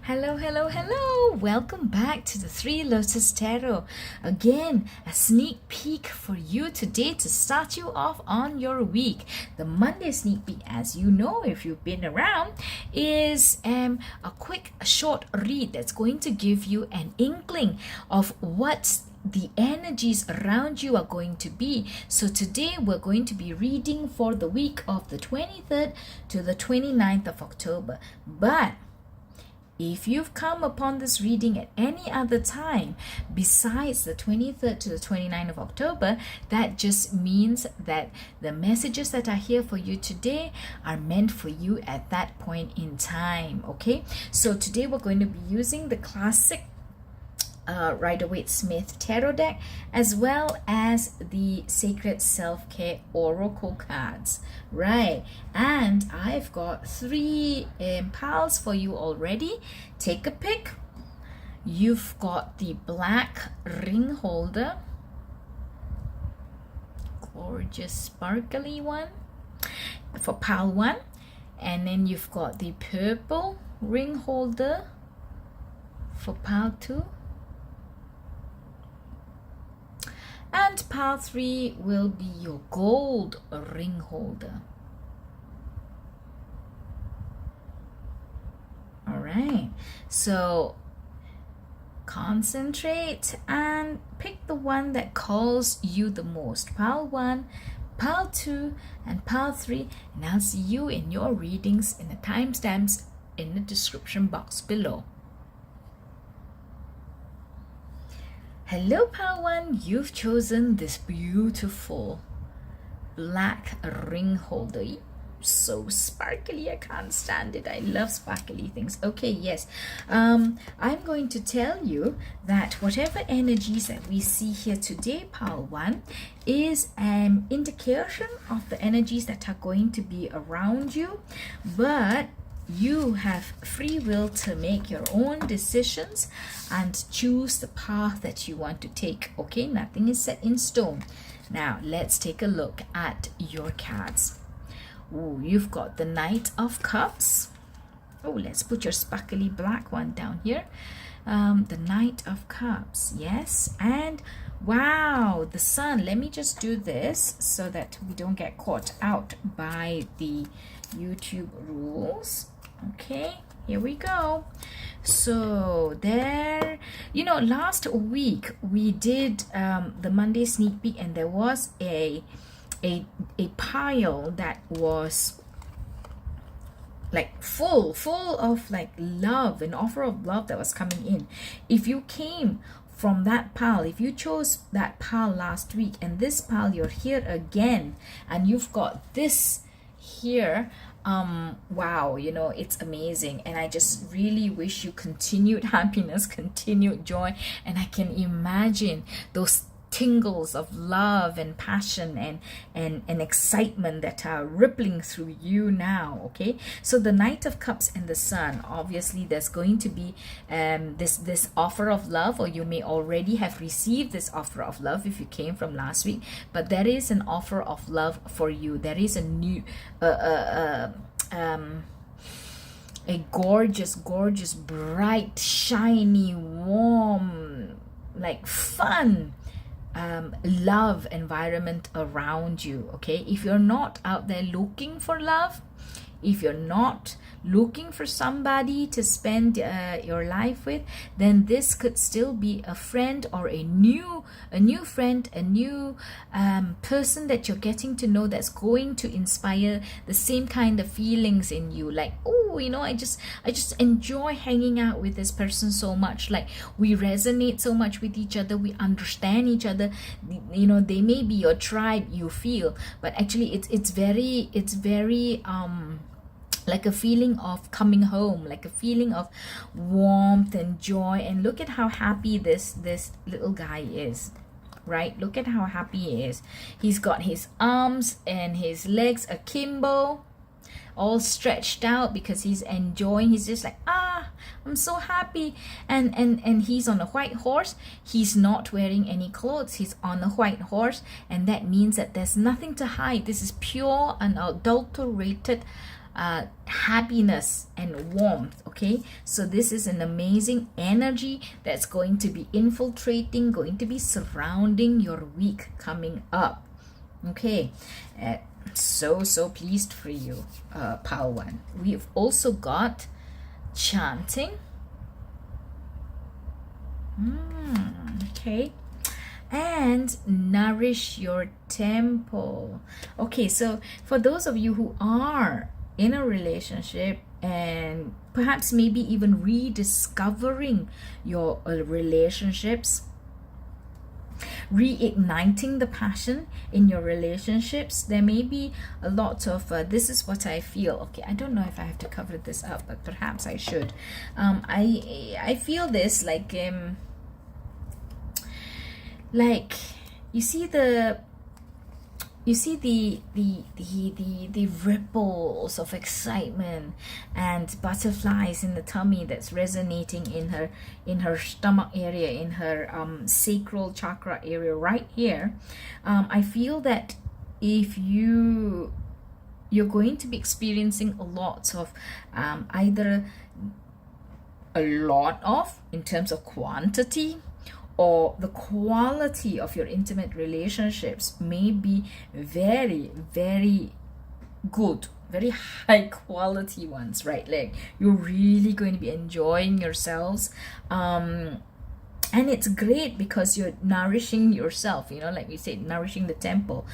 Hello, hello, hello. Welcome back to the Three Lotus Tarot. Again, a sneak peek for you today to start you off on your week. The Monday sneak peek, as you know, if you've been around, is a quick, short read that's going to give you an inkling of what the energies around you are going to be. So today we're going to be reading for the week of the 23rd to the 29th of October. But if you've come upon this reading at any other time besides the 23rd to the 29th of October, that just means that the messages that are here for you today are meant for you at that point in time. Okay, so today we're going to be using the classic Rider-Waite-Smith tarot deck, as well as the Sacred Self-Care Oracle cards, right? And I've got three piles for you already. Take a pick. You've got the black ring holder, gorgeous sparkly one for pile 1, and then you've got the purple ring holder for pile 2. And pile 3 will be your gold ring holder. All right, so concentrate and pick the one that calls you the most. Pile 1, pile 2, and pile 3. And I'll see you in your readings in the timestamps in the description box below. Hello, pile 1. You've chosen this beautiful black ring holder. So sparkly, I can't stand it. I love sparkly things. Okay, yes. I'm going to tell you that whatever energies that we see here today, pile 1, is an indication of the energies that are going to be around you, but you have free will to make your own decisions and choose the path that you want to take. Okay, nothing is set in stone. Now let's take a look at your cards. Oh, you've got the Knight of Cups. Oh, let's put your sparkly black one down here. The Knight of Cups, yes. And wow, the Sun. Let me just do this so that we don't get caught out by the YouTube rules. Okay, here we go. So there, last week we did the Monday sneak peek, and there was a pile that was like full of like love, an offer of love that was coming in. If you came from that pile, if you chose that pile last week and this pile, you're here again and you've got this here, wow, it's amazing. And I just really wish you continued happiness, continued joy, and I can imagine those tingles of love and passion and excitement that are rippling through you now. Okay, so the Knight of Cups and the Sun, obviously there's going to be this offer of love, or you may already have received this offer of love if you came from last week, but there is an offer of love for you. There is a new a gorgeous, bright, shiny, warm, like fun love environment around you. Okay, if you're not out there looking for love, if you're not looking for somebody to spend your life with, then this could still be a friend or a new friend, a new person that you're getting to know, that's going to inspire the same kind of feelings in you. Like, oh, I just enjoy hanging out with this person so much. Like, we resonate so much with each other, we understand each other. They may be your tribe, you feel, but actually it's very like a feeling of coming home, like a feeling of warmth and joy. And look at how happy this little guy is, right? Look at how happy he is. He's got his arms and his legs akimbo, all stretched out, because he's enjoying. He's just like, I'm so happy. And he's on a white horse. He's not wearing any clothes. He's on a white horse, and that means that there's nothing to hide. This is pure, unadulterated happiness and warmth. Okay, so this is an amazing energy that's going to be infiltrating, going to be surrounding your week coming up. Okay, so pleased for you, pile one. We've also got chanting. Okay, and nourish your temple. Okay, so for those of you who are in a relationship and perhaps maybe even rediscovering your relationships, reigniting the passion in your relationships, there may be a lot of this is what I feel. Okay, I don't know if I have to cover this up, but perhaps I should. I feel this like you see the ripples of excitement and butterflies in the tummy that's resonating in her stomach area, in her sacral chakra area right here. I feel that if you're going to be experiencing a lot of either a lot of in terms of quantity, or the quality of your intimate relationships may be very, very good, very high quality ones, right? Like you're really going to be enjoying yourselves. And it's great because you're nourishing yourself, like we said, nourishing the temple,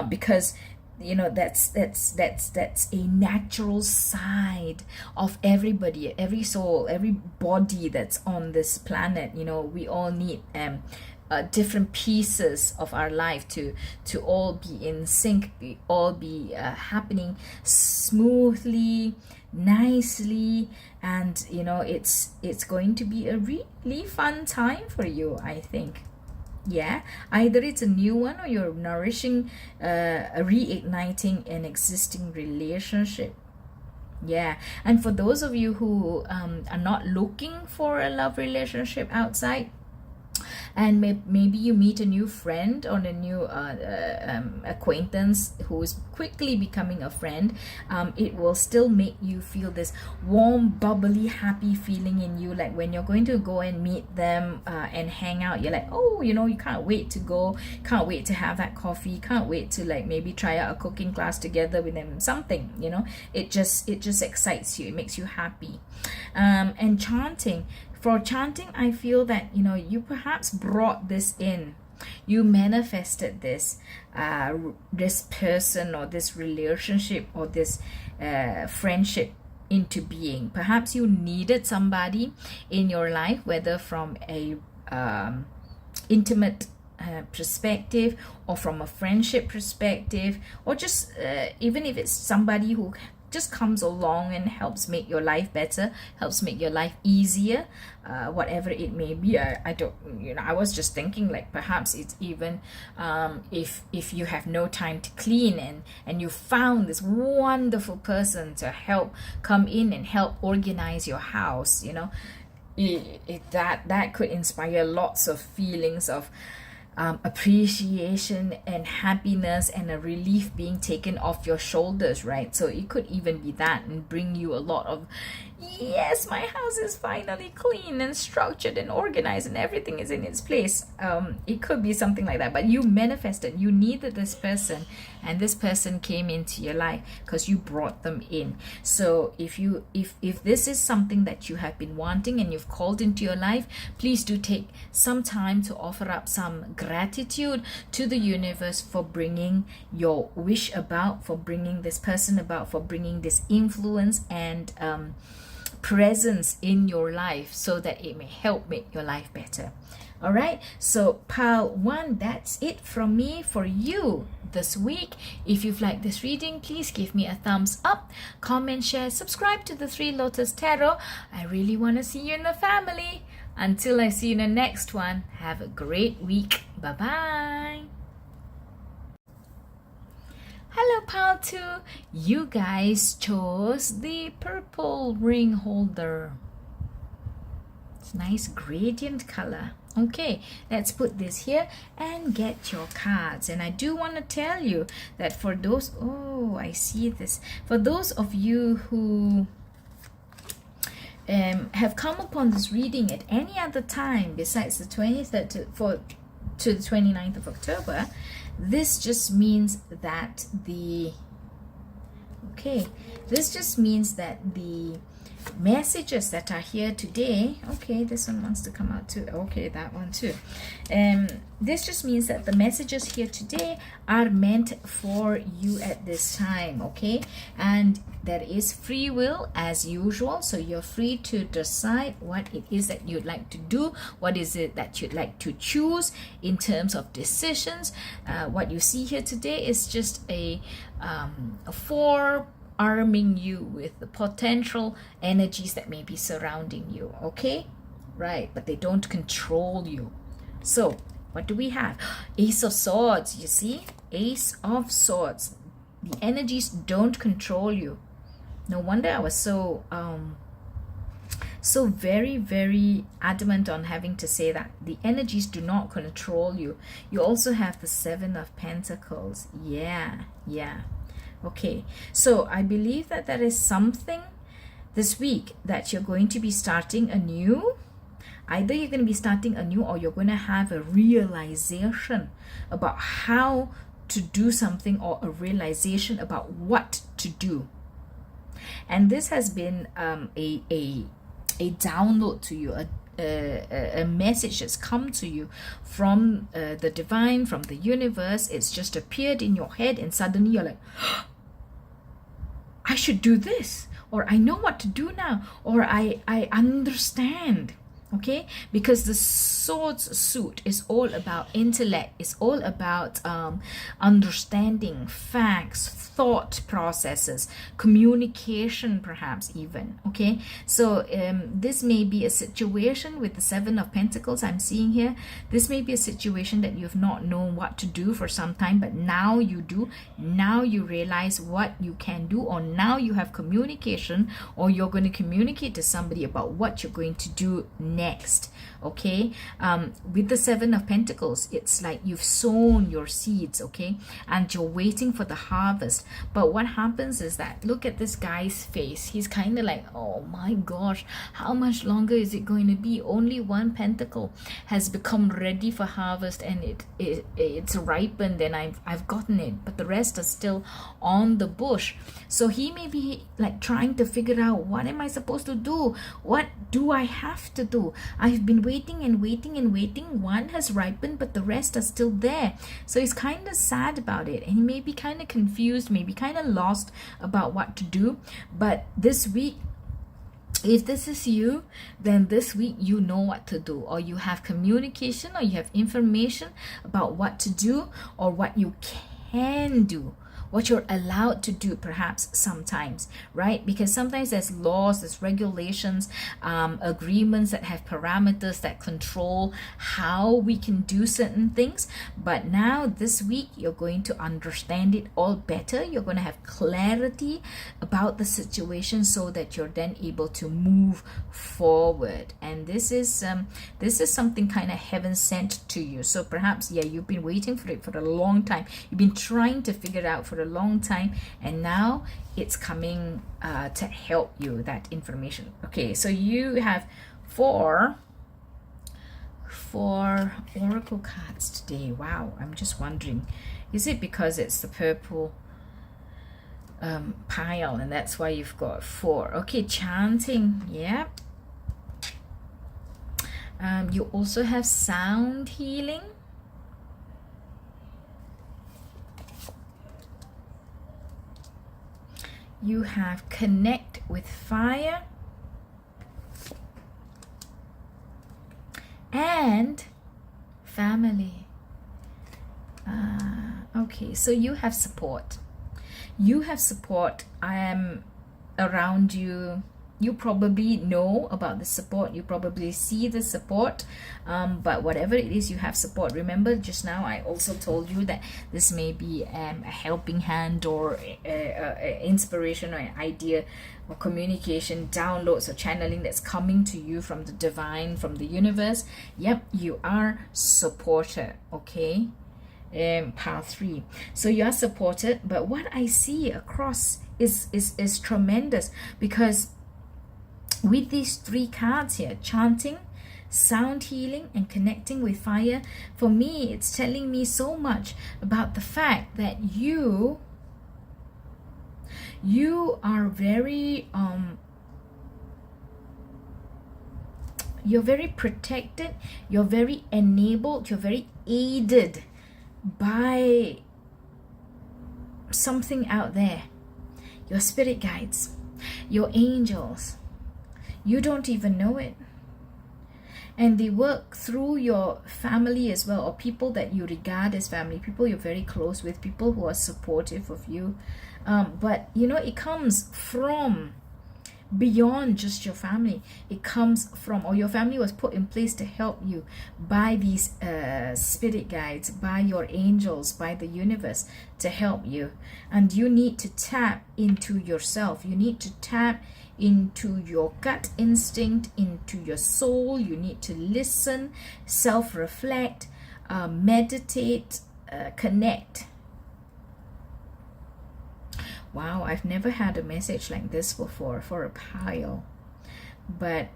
because that's a natural side of everybody, every soul, every body that's on this planet. We all need different pieces of our life to all be in sync, all be happening smoothly, nicely, and it's going to be a really fun time for you, I think. Yeah, either it's a new one or you're nourishing, reigniting an existing relationship. Yeah, and for those of you who are not looking for a love relationship outside, and maybe you meet a new friend or a new acquaintance who is quickly becoming a friend, it will still make you feel this warm, bubbly, happy feeling in you. Like when you're going to go and meet them and hang out, you're like, oh, you can't wait to go, can't wait to have that coffee, can't wait to like maybe try out a cooking class together with them, something. It just excites you, it makes you happy. And chanting. For chanting, I feel that you perhaps brought this in, you manifested this this person or this relationship or this friendship into being. Perhaps you needed somebody in your life, whether from a intimate perspective or from a friendship perspective, or just even if it's somebody who just comes along and helps make your life better, helps make your life easier, whatever it may be. I was just thinking like perhaps it's even if you have no time to clean and you found this wonderful person to help come in and help organize your house, that could inspire lots of feelings of appreciation and happiness and a relief being taken off your shoulders, right? So it could even be that and bring you a lot of, yes, my house is finally clean and structured and organized and everything is in its place. It could be something like that, but you manifested, you needed this person, and this person came into your life because you brought them in. So if this is something that you have been wanting and you've called into your life, please do take some time to offer up some gratitude to the universe for bringing your wish about, for bringing this person about, for bringing this influence and presence in your life so that it may help make your life better. All right, so pile one, that's it from me for you this week. If you've liked this reading, please give me a thumbs up, comment, share, subscribe to the Three Lotus Tarot. I really want to see you in the family. Until I see you in the next one, have a great week. Bye-bye. Hello, pile 2. You guys chose the purple ring holder. It's nice gradient color. Okay, let's put this here and get your cards. And I do want to tell you that for those, oh, I see this. For those of you who have come upon this reading at any other time besides the 23rd to the 29th of October, this just means that the messages that are here today, okay, this one wants to come out too, okay, that one too, this just means that the messages here today are meant for you at this time, okay? And there is free will as usual, so you're free to decide what it is that you'd like to do, what is it that you'd like to choose in terms of decisions. What you see here today is just a four arming you with the potential energies that may be surrounding you, okay? Right, but they don't control you. So what do we have? Ace of Swords, you see? Ace of Swords. The energies don't control you. No wonder I was so very, very adamant on having to say that. The energies do not control you. You also have the Seven of Pentacles. Yeah. Okay, so I believe that there is something this week that you're going to be starting anew. Either you're going to be starting anew, or you're going to have a realization about how to do something, or a realization about what to do. And this has been a download to you, a message that's come to you from the divine, from the universe. It's just appeared in your head, and suddenly you're like, I should do this, or I know what to do now, or I understand. Okay, because the Swords suit is all about intellect, it's all about understanding facts, thought processes, communication, perhaps even. Okay, so this may be a situation with the Seven of Pentacles I'm seeing here. This may be a situation that you've not known what to do for some time, but now you do. Now you realize what you can do, or now you have communication, or you're going to communicate to somebody about what you're going to do next. Okay, with the Seven of Pentacles, it's like you've sown your seeds, okay, and you're waiting for the harvest. But what happens is that, look at this guy's face. He's kind of like, oh my gosh, how much longer is it going to be? Only one pentacle has become ready for harvest, and it's ripened, and I've gotten it, but the rest are still on the bush. So he may be like trying to figure out, what am I supposed to do? What do I have to do? I've been waiting and waiting and waiting. One has ripened, but the rest are still there. So he's kind of sad about it, and he may be kind of confused, maybe kind of lost about what to do. But this week, if this is you, then this week you know what to do, or you have communication, or you have information about what to do, or what you can do, what you're allowed to do, perhaps sometimes, right? Because sometimes there's laws, there's regulations, agreements that have parameters that control how we can do certain things. But now this week, you're going to understand it all better. You're going to have clarity about the situation, so that you're then able to move forward. And this is something kind of heaven sent to you. So perhaps, yeah, you've been waiting for it for a long time. You've been trying to figure it out for a long time, and now it's coming to help you, that information. Okay, so you have four oracle cards today. Wow, I'm just wondering, is it because it's the purple pile, and that's why you've got four? Okay, chanting. Yeah. You also have sound healing. You have connect with fire, and family. Okay, so you have support. You have support. I am around you. you probably know about the support, you probably see the support, but whatever it is, you have support. Remember, just now I also told you that this may be a helping hand, or inspiration, or an idea, or communication, downloads, or channeling that's coming to you from the divine, from the universe. Yep, you are supported. Okay, pile 3. So you are supported, but what I see across is tremendous, because with these 3 cards here, chanting, sound healing, and connecting with fire, for me, it's telling me so much about the fact that you are very you're very protected, you're very enabled, you're very aided by something out there, your spirit guides, your angels. You don't even know it. And they work through your family as well, or people that you regard as family, people you're very close with, people who are supportive of you. But you know, it comes from beyond just your family. It comes from, or your family was put in place to help you by these spirit guides, by your angels, by the universe to help you. And you need to tap into yourself. You need to tap into your gut instinct, into your soul. You need to listen, self-reflect, meditate, connect. Wow, I've never had a message like this before for a pile, but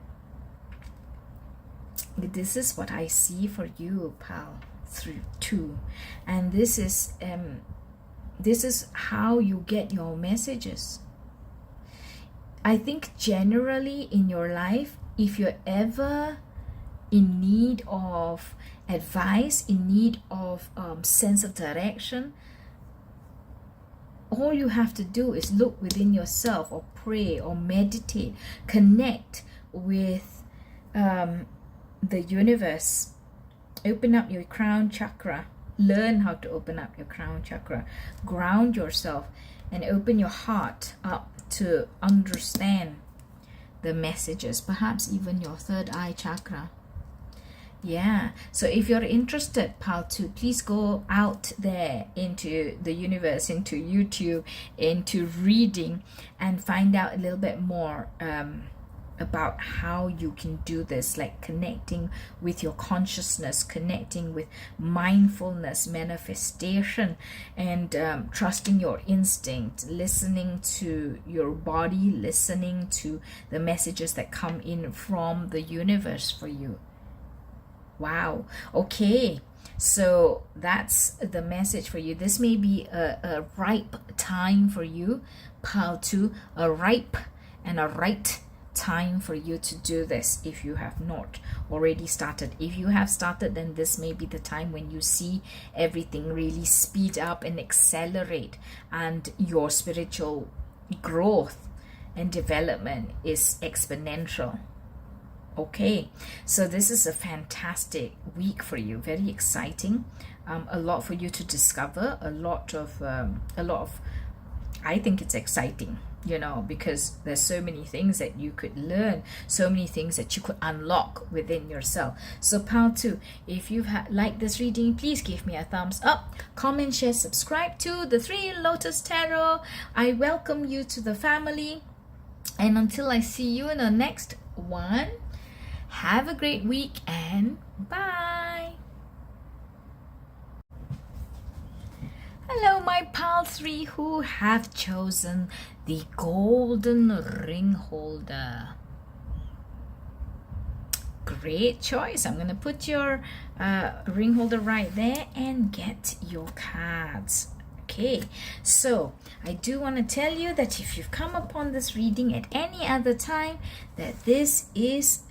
this is what I see for you, pile 2, and this is how you get your messages. I think generally in your life, if you're ever in need of advice, in need of sense of direction, all you have to do is look within yourself, or pray, or meditate, connect with the universe. Open up your crown chakra. Learn how to open up your crown chakra. Ground yourself and open your heart up to understand the messages, perhaps even your third eye chakra. Yeah, so if you're interested, pile 2, please go out there into the universe, into YouTube, into reading, and find out a little bit more about how you can do this, like connecting with your consciousness, connecting with mindfulness, manifestation, and trusting your instinct, listening to your body, listening to the messages that come in from the universe for you. Wow. Okay, so that's the message for you. This may be a ripe time for you, pile 2, a ripe and a right time for you to do this if you have not already started. If you have started, then this may be the time when you see everything really speed up and accelerate, and your spiritual growth and development is exponential. Okay, so this is a fantastic week for you, very exciting, a lot for you to discover, a lot of I think it's exciting, you know, because there's so many things that you could learn, so many things that you could unlock within yourself. So pile 2, if you've liked this reading, please give me a thumbs up, comment, share, subscribe to the 3 Lotus Tarot. I welcome you to the family, and until I see you in the next one, have a great week and bye. Hello, my pile 3 who have chosen the golden ring holder. Great choice. I'm going to put your ring holder right there and get your cards. Okay, so I do want to tell you that if you've come upon this reading at any other time, that this is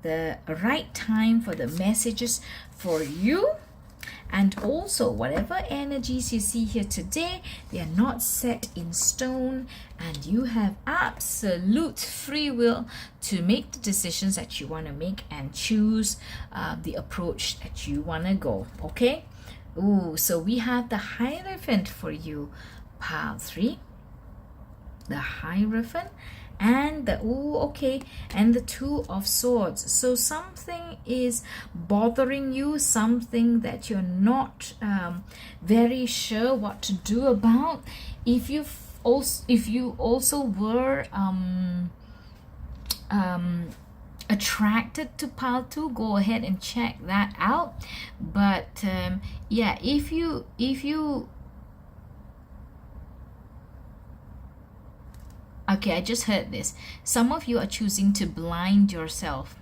the right time for the messages for you. And also, whatever energies you see here today, they are not set in stone, and you have absolute free will to make the decisions that you want to make and choose the approach that you want to go. Okay? Ooh, so we have the Hierophant for you, pile 3. the Hierophant, and the and the Two of Swords. So something is bothering you, something that you're not very sure what to do about. If you also were attracted to pile 2, go ahead and check that out. But yeah, if you okay, I just heard this. Some of you are choosing to blind yourself.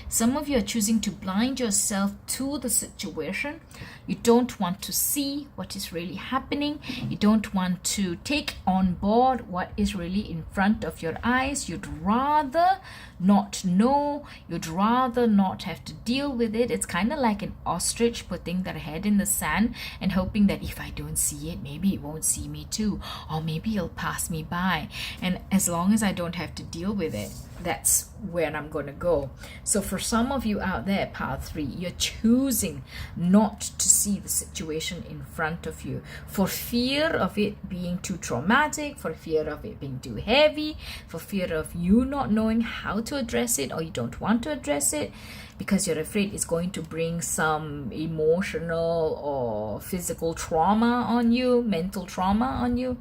Some of you are choosing to blind yourself to the situation. You don't want to see what is really happening. You don't want to take on board what is really in front of your eyes. You'd rather not know. You'd rather not have to deal with it. It's kind of like an ostrich putting their head in the sand and hoping that if I don't see it, maybe it won't see me too. Or maybe it'll pass me by. And as long as I don't have to deal with it, that's where I'm going to go. So for some of you out there, pile 3, you're choosing not to see the situation in front of you for fear of it being too traumatic, for fear of it being too heavy, for fear of you not knowing how to address it, or you don't want to address it because you're afraid it's going to bring some emotional or physical trauma on you, mental trauma on you.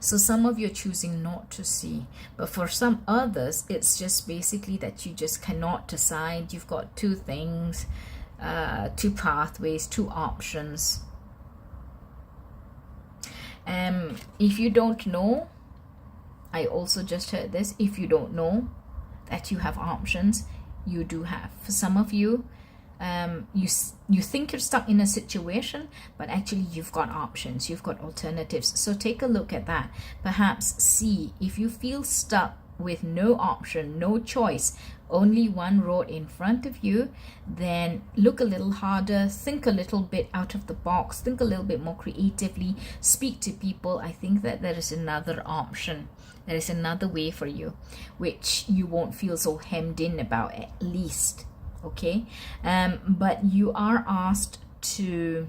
So some of you are choosing not to see, but for some others, it's just basically that you just cannot decide. You've got 2 things, 2 pathways, 2 options. If you don't know, I also just heard this, if you don't know that you have options, you do have. For some of you, you think you're stuck in a situation, but actually you've got options, you've got alternatives. So take a look at that. Perhaps see if you feel stuck with no option, no choice, only one road in front of you, then look a little harder, think a little bit out of the box, think a little bit more creatively, speak to people. I think that there is another option. There is another way for you, which you won't feel so hemmed in about, at least. Okay, but you are asked to.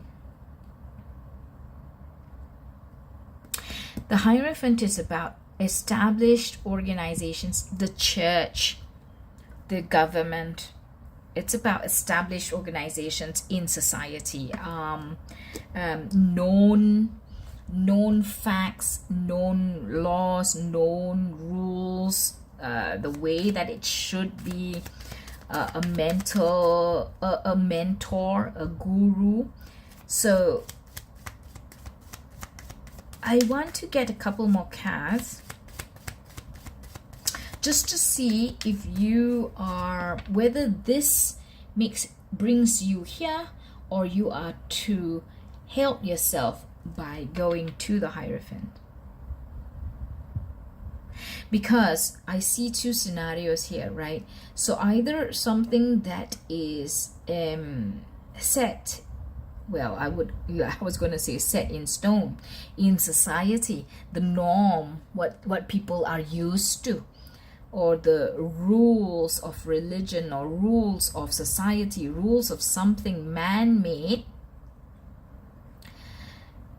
The Hierophant is about established organizations, the church, the government. It's about established organizations in society, known facts, known laws, known rules, the way that it should be. A mentor, a guru. So I want to get a couple more cards just to see if you are, whether this brings you here, or you are to help yourself by going to the Hierophant. Because I see 2 scenarios here, right? So either something that is set, well, I was going to say set in stone in society, the norm, what people are used to, or the rules of religion, or rules of society, rules of something man-made,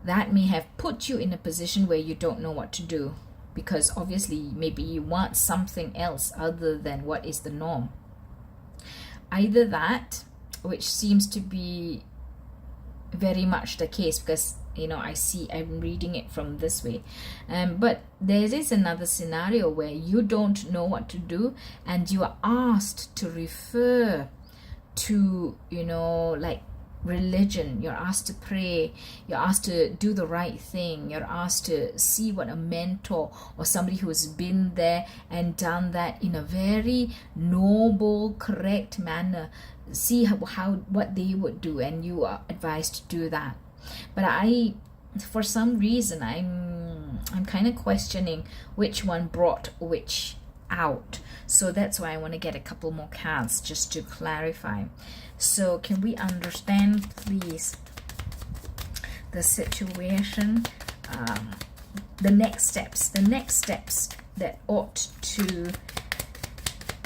that may have put you in a position where you don't know what to do. Because obviously maybe you want something else other than what is the norm. Either that, which seems to be very much the case, because I'm reading it from this way, but there is another scenario where you don't know what to do and you are asked to refer to like religion. You're asked to pray, you're asked to do the right thing, you're asked to see what a mentor or somebody who has been there and done that in a very noble, correct manner, see what they would do, and you are advised to do that. But for some reason, I'm kind of questioning which one brought which out. So that's why I want to get a couple more cards just to clarify. So can we understand, please, the situation, the next steps that ought to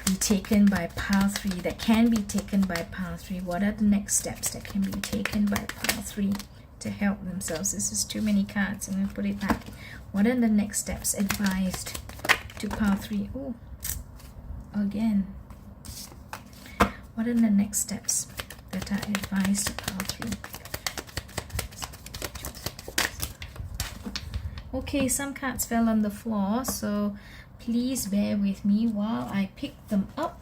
be taken by pile 3, that can be taken by pile 3? What are the next steps that can be taken by pile 3 to help themselves. This is too many cards. I'm going to put it back. What are the next steps advised to pile 3? Oh, again. What are the next steps that are advised to pile 3? Okay, some cards fell on the floor, so please bear with me while I pick them up.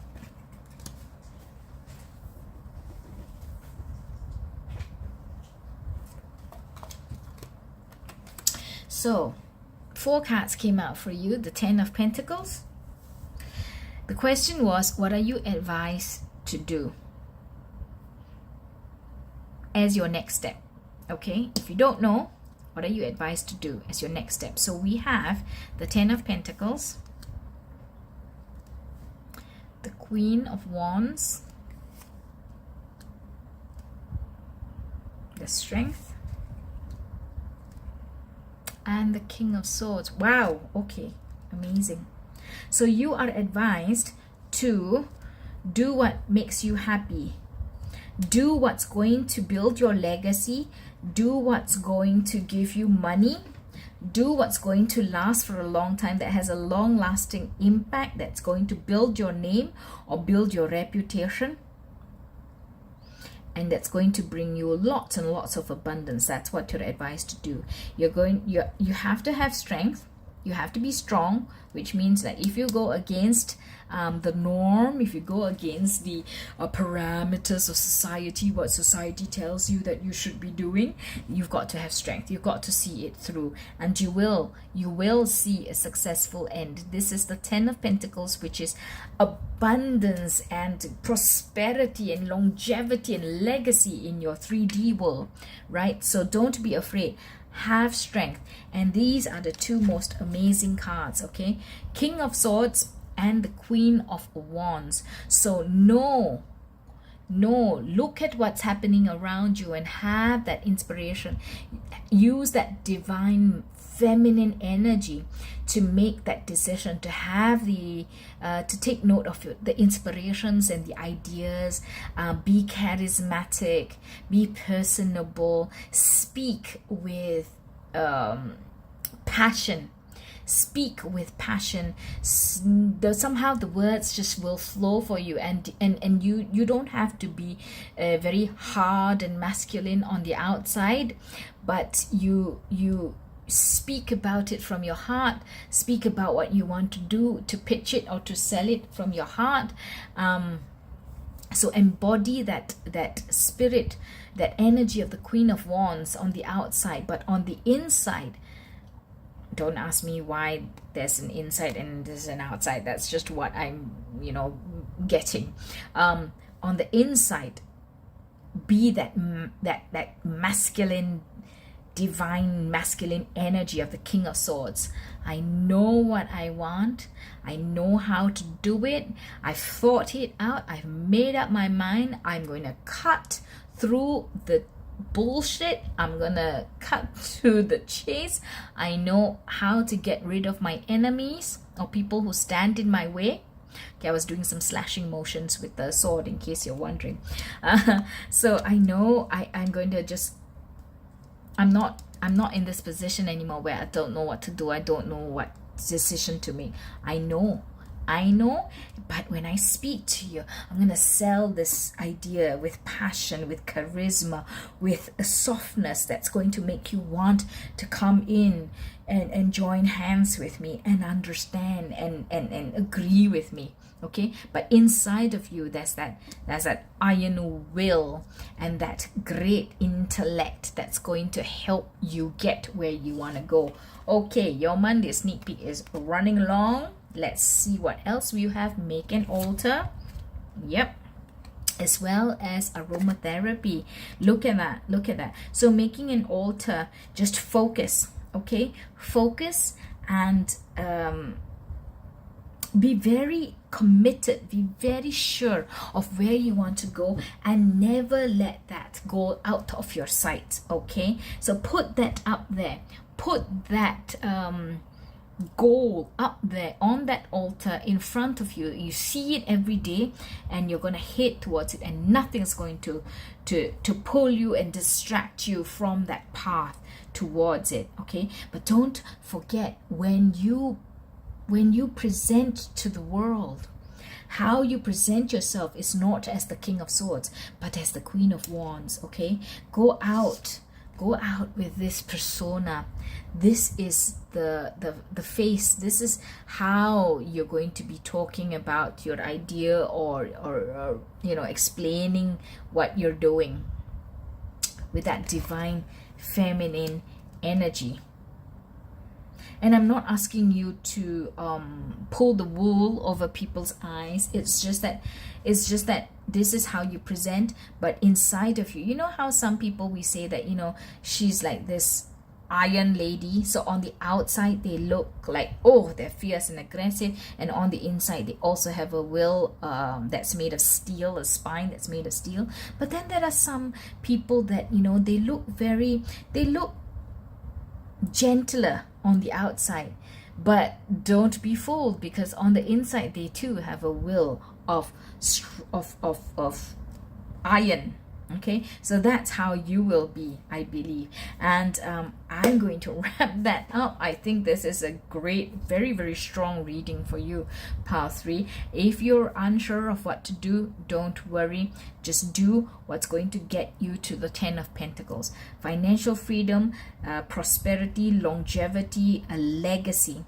So, 4 cards came out for you, the 10 of Pentacles. The question was, what are you advised to do as your next step? Okay, if you don't know, what are you advised to do as your next step? So we have the 10 of Pentacles, the Queen of Wands, the Strength, and the King of Swords. Wow, okay, amazing. So you are advised to do what makes you happy. Do what's going to build your legacy. Do what's going to give you money. Do what's going to last for a long time, that has a long-lasting impact, that's going to build your name or build your reputation. And that's going to bring you lots and lots of abundance. That's what you're advised to do. You have to have strength. You have to be strong, which means that if you go against the norm, if you go against the parameters of society, what society tells you that you should be doing, you've got to have strength. You've got to see it through, and you will see a successful end. This is the 10 of Pentacles, which is abundance and prosperity and longevity and legacy in your 3D world, right? So don't be afraid. Have strength. And these are the 2 most amazing cards, okay? King of Swords and the Queen of Wands. So look at what's happening around you and have that inspiration. Use that divine feminine energy to make that decision, to have the to take note of the inspirations and the ideas. Be charismatic, be personable, speak with passion. Speak with passion. Somehow the words just will flow for you, and you don't have to be very hard and masculine on the outside, but you speak about it from your heart. Speak about what you want to do, to pitch it or to sell it from your heart. So embody that spirit, that energy of the Queen of Wands on the outside, but on the inside, don't ask me why there's an inside and there's an outside. That's just what I'm getting. On the inside, be that masculine, divine masculine energy of the King of Swords. I know what I want. I know how to do it. I've thought it out. I've made up my mind. I'm going to cut through the bullshit. I'm gonna cut to the chase. I know how to get rid of my enemies or people who stand in my way. Okay, I was doing some slashing motions with the sword in case you're wondering. So I know I'm going to just, I'm not in this position anymore where I don't know what to do. I don't know what decision to make. I know, but when I speak to you, I'm going to sell this idea with passion, with charisma, with a softness that's going to make you want to come in and join hands with me and understand and agree with me. Okay, but inside of you there's that iron will and that great intellect that's going to help you get where you want to go. Okay, your Monday sneak peek is running along. Let's see what else you have. Make an altar. Yep. As well as aromatherapy. Look at that. So making an altar, just focus. Okay, focus and be very committed, be very sure of where you want to go, and never let that go out of your sight. Okay, so put that up there, put that goal up there on that altar in front of you. You see it every day, and you're going to head towards it, and nothing's going to pull you and distract you from that path towards it. Okay, but don't forget, when you present to the world, how you present yourself is not as the King of Swords, but as the Queen of Wands. Okay, go out with this persona. This is the face. This is how you're going to be talking about your idea, or explaining what you're doing with that divine feminine energy. And I'm not asking you to pull the wool over people's eyes. It's just that this is how you present, but inside of you, you know how some people, we say that, she's like this iron lady. So on the outside, they look like, oh, they're fierce and aggressive. And on the inside, they also have a will that's made of steel, a spine that's made of steel. But then there are some people that, they look gentler on the outside, but don't be fooled, because on the inside they too have a will of iron. Okay, so that's how you will be, I believe. And I'm going to wrap that up. I think this is a great, very, very strong reading for you, Pile 3. If you're unsure of what to do, don't worry. Just do what's going to get you to the 10 of Pentacles. Financial freedom, prosperity, longevity, a legacy.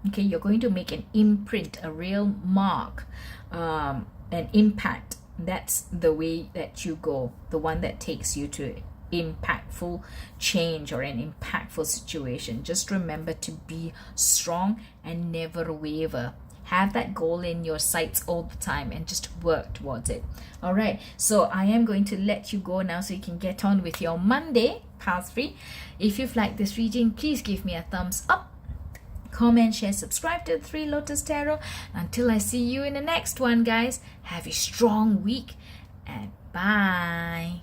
Okay, you're going to make an imprint, a real mark, an impact. That's the way that you go, the one that takes you to impactful change or an impactful situation. Just remember to be strong and never waver. Have that goal in your sights all the time and just work towards it. All right, so I am going to let you go now so you can get on with your Monday, Pile 3. If you've liked this reading, please give me a thumbs up. Comment, share, subscribe to the 3 Lotus Tarot. Until I see you in the next one, guys, have a strong week, and bye.